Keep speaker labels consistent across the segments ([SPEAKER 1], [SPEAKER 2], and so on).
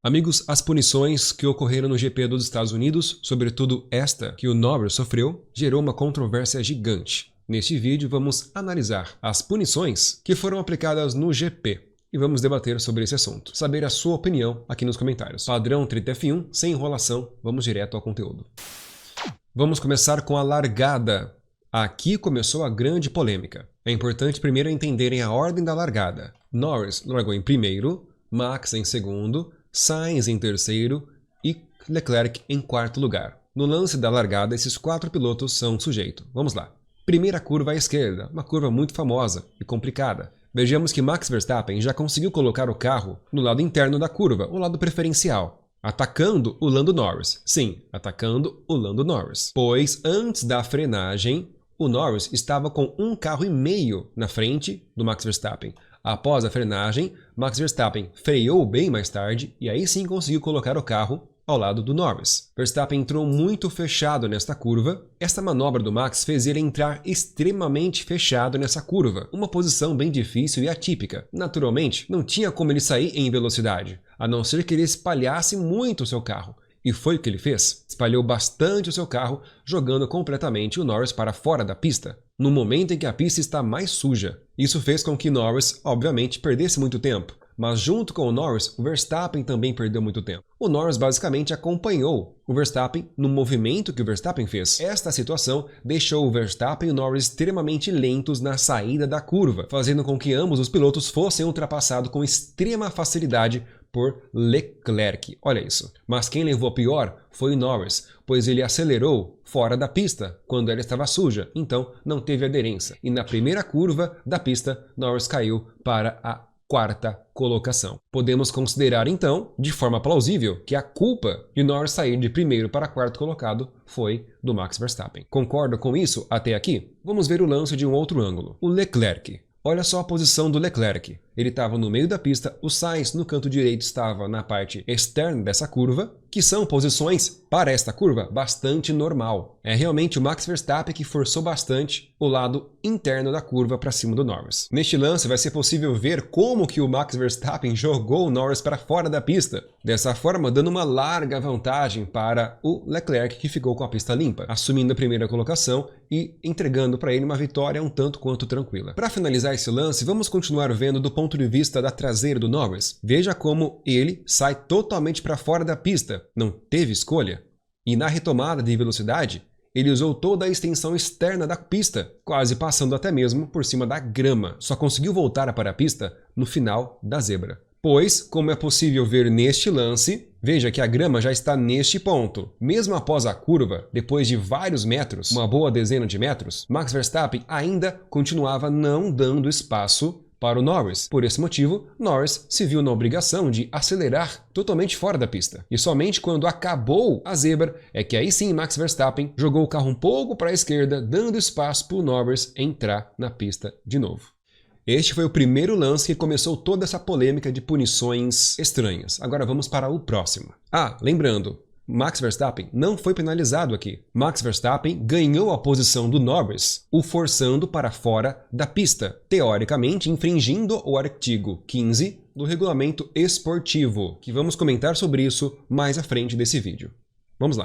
[SPEAKER 1] Amigos, as punições que ocorreram no GP dos Estados Unidos, sobretudo esta que o Norris sofreu, gerou uma controvérsia gigante. Neste vídeo vamos analisar as punições que foram aplicadas no GP e vamos debater sobre esse assunto. Saber a sua opinião aqui nos comentários. Padrão Treta F1, sem enrolação, vamos direto ao conteúdo. Vamos começar com a largada. Aqui começou a grande polêmica. É importante primeiro entenderem a ordem da largada. Norris largou em primeiro, Max em segundo, Sainz em terceiro e Leclerc em quarto lugar. No lance da largada, esses quatro pilotos são sujeitos. Vamos lá. Primeira curva à esquerda, uma curva muito famosa e complicada. Vejamos que Max Verstappen já conseguiu colocar o carro no lado interno da curva, o lado preferencial, atacando o Lando Norris. Sim, atacando o Lando Norris. Pois antes da frenagem, o Norris estava com 1,5 carro na frente do Max Verstappen. Após a frenagem, Max Verstappen freou bem mais tarde e aí sim conseguiu colocar o carro ao lado do Norris. Verstappen entrou muito fechado nesta curva. Esta manobra do Max fez ele entrar extremamente fechado nessa curva, uma posição bem difícil e atípica. Naturalmente, não tinha como ele sair em velocidade, a não ser que ele espalhasse muito o seu carro. E foi o que ele fez. Espalhou bastante o seu carro, jogando completamente o Norris para fora da pista, no momento em que a pista está mais suja. Isso fez com que Norris, obviamente, perdesse muito tempo. Mas junto com o Norris, o Verstappen também perdeu muito tempo. O Norris basicamente acompanhou o Verstappen no movimento que o Verstappen fez. Esta situação deixou o Verstappen e o Norris extremamente lentos na saída da curva, fazendo com que ambos os pilotos fossem ultrapassados com extrema facilidade por Leclerc. Olha isso. Mas quem levou a pior foi o Norris, pois ele acelerou fora da pista quando ela estava suja, então não teve aderência. E na primeira curva da pista, Norris caiu para a quarta colocação. Podemos considerar então, de forma plausível, que a culpa de Norris sair de primeiro para quarto colocado foi do Max Verstappen. Concorda com isso até aqui? Vamos ver o lance de um outro ângulo. O Leclerc. Olha só a posição do Leclerc. Ele estava no meio da pista, o Sainz no canto direito estava na parte externa dessa curva, que são posições, para esta curva, bastante normal. É realmente o Max Verstappen que forçou bastante o lado interno da curva para cima do Norris. Neste lance vai ser possível ver como que o Max Verstappen jogou o Norris para fora da pista, dessa forma dando uma larga vantagem para o Leclerc, que ficou com a pista limpa, assumindo a primeira colocação e entregando para ele uma vitória um tanto quanto tranquila. Para finalizar esse lance, vamos continuar vendo do ponto de vista da traseira do Norris. Veja como ele sai totalmente para fora da pista, não teve escolha. E na retomada de velocidade, ele usou toda a extensão externa da pista, quase passando até mesmo por cima da grama. Só conseguiu voltar para a pista no final da zebra. Pois, como é possível ver neste lance, veja que a grama já está neste ponto. Mesmo após a curva, depois de vários metros, uma boa dezena de metros, Max Verstappen ainda continuava não dando espaço para o Norris. Por esse motivo, Norris se viu na obrigação de acelerar totalmente fora da pista. E somente quando acabou a zebra é que aí sim Max Verstappen jogou o carro um pouco para a esquerda, dando espaço para o Norris entrar na pista de novo. Este foi o primeiro lance que começou toda essa polêmica de punições estranhas. Agora vamos para o próximo. Lembrando, Max Verstappen não foi penalizado aqui. Max Verstappen ganhou a posição do Norris, o forçando para fora da pista, teoricamente infringindo o artigo 15 do regulamento esportivo, que vamos comentar sobre isso mais à frente desse vídeo. Vamos lá.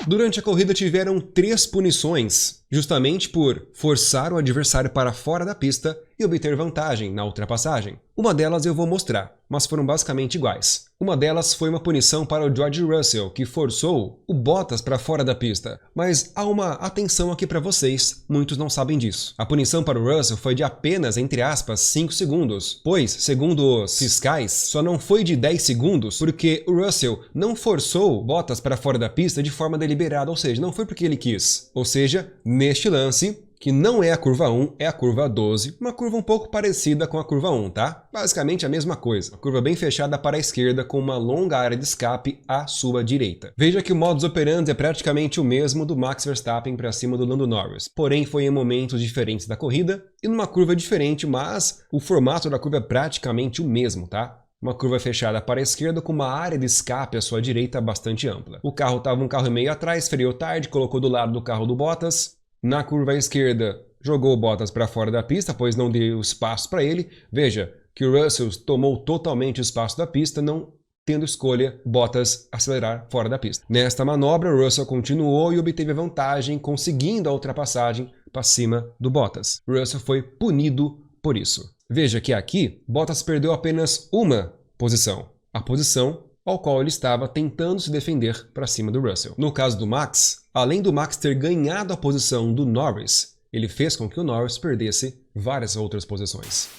[SPEAKER 1] Durante a corrida tiveram 3 punições, justamente por forçar o adversário para fora da pista e obter vantagem na ultrapassagem. Uma delas eu vou mostrar, mas foram basicamente iguais. Uma delas foi uma punição para o George Russell, que forçou o Bottas para fora da pista. Mas há uma atenção aqui para vocês, muitos não sabem disso. A punição para o Russell foi de apenas, entre aspas, 5 segundos, pois, segundo os fiscais, só não foi de 10 segundos porque o Russell não forçou o Bottas para fora da pista de forma deliberada, ou seja, não foi porque ele quis. Ou seja, neste lance, que não é a curva 1, é a curva 12, uma curva um pouco parecida com a curva 1, tá? Basicamente a mesma coisa, uma curva bem fechada para a esquerda com uma longa área de escape à sua direita. Veja que o modus operandi é praticamente o mesmo do Max Verstappen para cima do Lando Norris, porém foi em momentos diferentes da corrida e numa curva diferente, mas o formato da curva é praticamente o mesmo, tá? Uma curva fechada para a esquerda com uma área de escape à sua direita bastante ampla. O carro estava 1,5 carro atrás, freou tarde, colocou do lado do carro do Bottas. Na curva à esquerda, jogou o Bottas para fora da pista, pois não deu espaço para ele. Veja que o Russell tomou totalmente o espaço da pista, não tendo escolha Bottas acelerar fora da pista. Nesta manobra, Russell continuou e obteve a vantagem, conseguindo a ultrapassagem para cima do Bottas. Russell foi punido por isso. Veja que aqui, Bottas perdeu apenas uma posição, a posição ao qual ele estava tentando se defender para cima do Russell. No caso do Max, além do Max ter ganhado a posição do Norris, ele fez com que o Norris perdesse várias outras posições.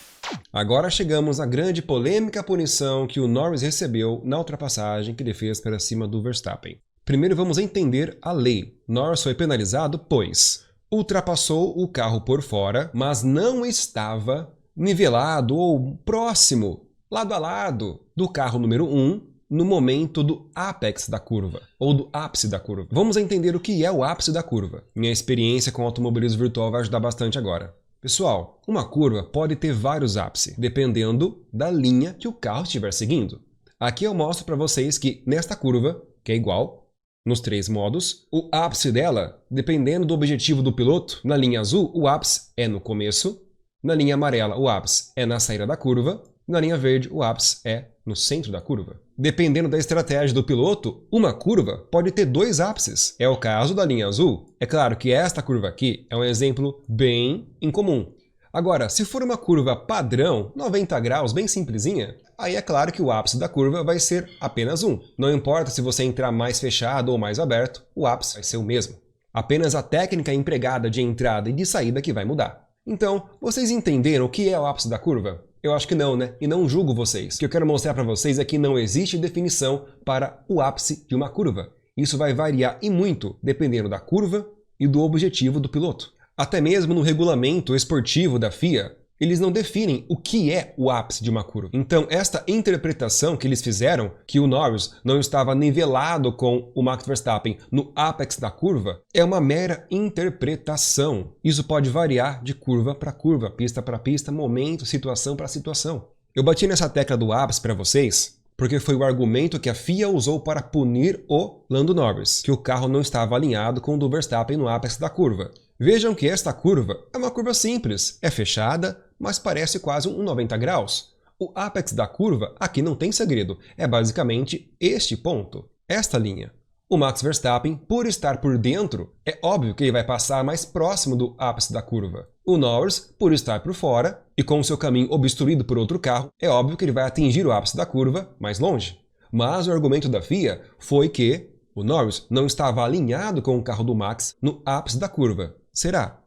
[SPEAKER 1] Agora chegamos à grande polêmica punição que o Norris recebeu na ultrapassagem que ele fez para cima do Verstappen. Primeiro vamos entender a lei. Norris foi penalizado pois ultrapassou o carro por fora, mas não estava nivelado ou próximo, lado a lado, do carro número 1 no momento do ápex da curva, ou do ápice da curva. Vamos entender o que é o ápice da curva. Minha experiência com automobilismo virtual vai ajudar bastante agora. Pessoal, uma curva pode ter vários ápices, dependendo da linha que o carro estiver seguindo. Aqui eu mostro para vocês que nesta curva, que é igual, nos 3 modos, o ápice dela, dependendo do objetivo do piloto, na linha azul o ápice é no começo, na linha amarela o ápice é na saída da curva, na linha verde o ápice é no centro da curva. Dependendo da estratégia do piloto, uma curva pode ter 2 ápices. É o caso da linha azul. É claro que esta curva aqui é um exemplo bem incomum. Agora, se for uma curva padrão, 90 graus, bem simplesinha, aí é claro que o ápice da curva vai ser apenas 1. Não importa se você entrar mais fechado ou mais aberto, o ápice vai ser o mesmo. Apenas a técnica empregada de entrada e de saída que vai mudar. Então, vocês entenderam o que é o ápice da curva? Eu acho que não, né? E não julgo vocês. O que eu quero mostrar para vocês é que não existe definição para o ápice de uma curva. Isso vai variar e muito dependendo da curva e do objetivo do piloto. Até mesmo no regulamento esportivo da FIA, eles não definem o que é o ápice de uma curva. Então, esta interpretação que eles fizeram, que o Norris não estava nivelado com o Max Verstappen no ápex da curva, é uma mera interpretação. Isso pode variar de curva para curva, pista para pista, momento, situação para situação. Eu bati nessa tecla do ápice para vocês porque foi o argumento que a FIA usou para punir o Lando Norris, que o carro não estava alinhado com o do Verstappen no ápice da curva. Vejam que esta curva é uma curva simples, é fechada, mas parece quase um 90 graus. O ápex da curva aqui não tem segredo, é basicamente este ponto, esta linha. O Max Verstappen, por estar por dentro, é óbvio que ele vai passar mais próximo do ápice da curva. O Norris, por estar por fora e com seu caminho obstruído por outro carro, é óbvio que ele vai atingir o ápice da curva mais longe. Mas o argumento da FIA foi que o Norris não estava alinhado com o carro do Max no ápice da curva. Será?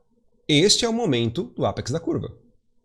[SPEAKER 1] Este é o momento do ápex da curva.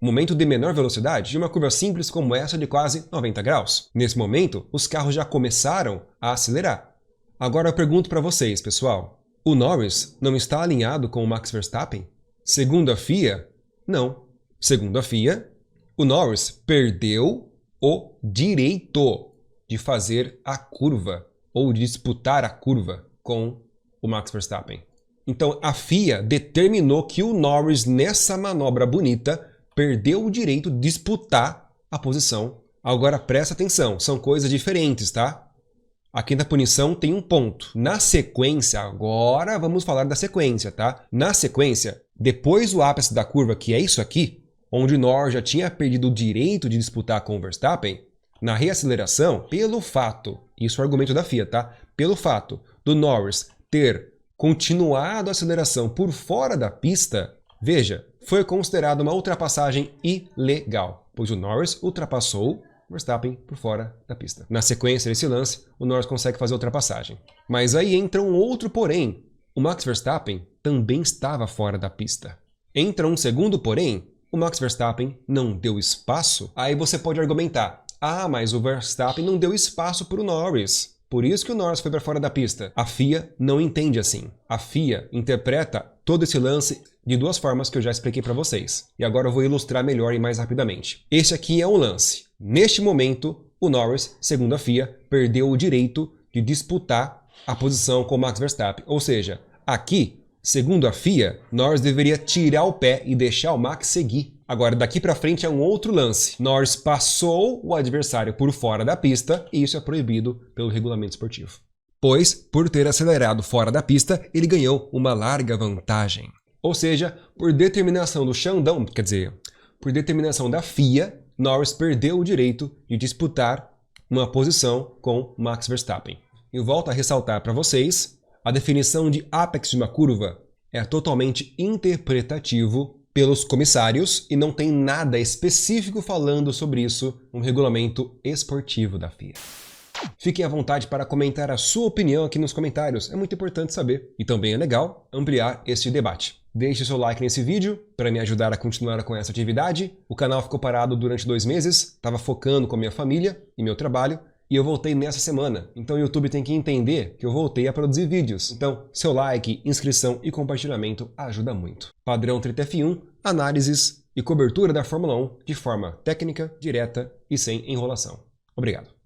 [SPEAKER 1] O momento de menor velocidade de uma curva simples como essa de quase 90 graus. Nesse momento, os carros já começaram a acelerar. Agora eu pergunto para vocês, pessoal. O Norris não está alinhado com o Max Verstappen? Segundo a FIA, não. Segundo a FIA, o Norris perdeu o direito de fazer a curva ou de disputar a curva com o Max Verstappen. Então a FIA determinou que o Norris, nessa manobra bonita, perdeu o direito de disputar a posição. Agora presta atenção, são coisas diferentes, tá? Aqui na punição tem um ponto. Na sequência, agora vamos falar da sequência, tá? Na sequência, depois do ápice da curva, que é isso aqui, onde o Norris já tinha perdido o direito de disputar com o Verstappen, na reaceleração, pelo fato, isso é o argumento da FIA, tá? Pelo fato do Norris ter continuado a aceleração por fora da pista, veja, foi considerada uma ultrapassagem ilegal, pois o Norris ultrapassou Verstappen por fora da pista. Na sequência desse lance, o Norris consegue fazer a ultrapassagem. Mas aí entra um outro porém. O Max Verstappen também estava fora da pista. Entra um segundo porém. O Max Verstappen não deu espaço. Aí você pode argumentar, mas o Verstappen não deu espaço para o Norris. Por isso que o Norris foi para fora da pista. A FIA não entende assim. A FIA interpreta todo esse lance de 2 formas que eu já expliquei para vocês. E agora eu vou ilustrar melhor e mais rapidamente. Este aqui é um lance. Neste momento, o Norris, segundo a FIA, perdeu o direito de disputar a posição com o Max Verstappen. Ou seja, aqui, segundo a FIA, Norris deveria tirar o pé e deixar o Max seguir. Agora, daqui para frente é um outro lance. Norris passou o adversário por fora da pista e isso é proibido pelo regulamento esportivo. Pois, por ter acelerado fora da pista, ele ganhou uma larga vantagem. Ou seja, por determinação do Xandão, quer dizer, por determinação da FIA, Norris perdeu o direito de disputar uma posição com Max Verstappen. Eu volto a ressaltar para vocês, a definição de apex de uma curva é totalmente interpretativo pelos comissários e não tem nada específico falando sobre isso no regulamento esportivo da FIA. Fiquem à vontade para comentar a sua opinião aqui nos comentários, é muito importante saber. E também é legal ampliar este debate. Deixe seu like nesse vídeo para me ajudar a continuar com essa atividade. O canal ficou parado durante 2 meses, estava focando com a minha família e meu trabalho, e eu voltei nessa semana. Então o YouTube tem que entender que eu voltei a produzir vídeos. Então, seu like, inscrição e compartilhamento ajuda muito. Padrão Treta F1, análises e cobertura da Fórmula 1 de forma técnica, direta e sem enrolação. Obrigado.